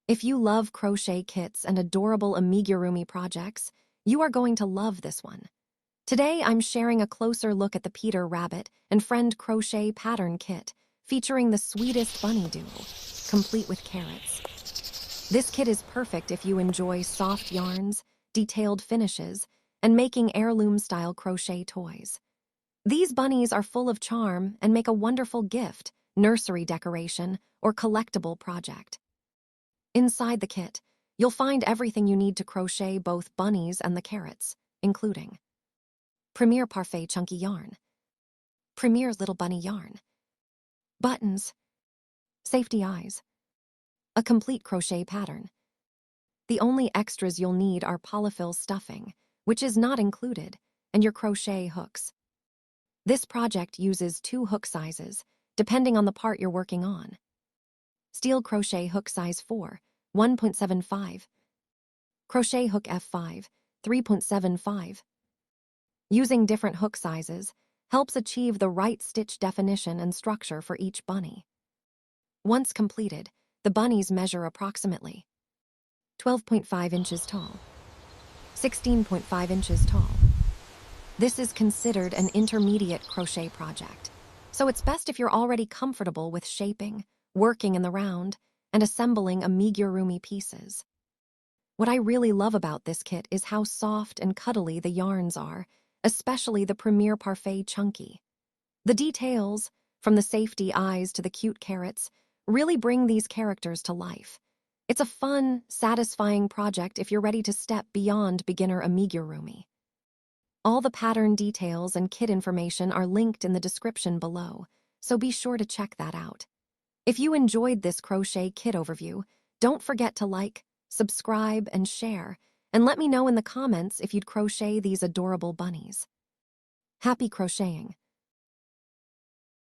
If you love crochet kits and adorable amigurumi projects, you are going to love this one. Today, I'm sharing a closer look at the Peter Rabbit and Friend Crochet Pattern Kit, featuring the sweetest bunny duo, complete with carrots. This kit is perfect if you enjoy soft yarns, detailed finishes, and making heirloom-style crochet toys. These bunnies are full of charm and make a wonderful gift, nursery decoration, or collectible project. Inside the kit, you'll find everything you need to crochet both bunnies and the carrots, including Premier Parfait Chunky Yarn, Premier's Little Bunny Yarn, buttons, safety eyes, a complete crochet pattern. The only extras you'll need are polyfill stuffing, which is not included, and your crochet hooks. This project uses 2 hook sizes, depending on the part you're working on. Steel crochet hook size 4, 1.75. Crochet hook F5, 3.75. Using different hook sizes helps achieve the right stitch definition and structure for each bunny. Once completed, the bunnies measure approximately 12.5 inches tall, 16.5 inches tall. This is considered an intermediate crochet project, so it's best if you're already comfortable with shaping, working in the round, and assembling amigurumi pieces. What I really love about this kit is how soft and cuddly the yarns are, especially the Premier Parfait Chunky. The details, from the safety eyes to the cute carrots, really bring these characters to life. It's a fun, satisfying project if you're ready to step beyond beginner amigurumi. All the pattern details and kit information are linked in the description below, so be sure to check that out. If you enjoyed this crochet kit overview, don't forget to like, subscribe, and share, and let me know in the comments if you'd crochet these adorable bunnies. Happy crocheting!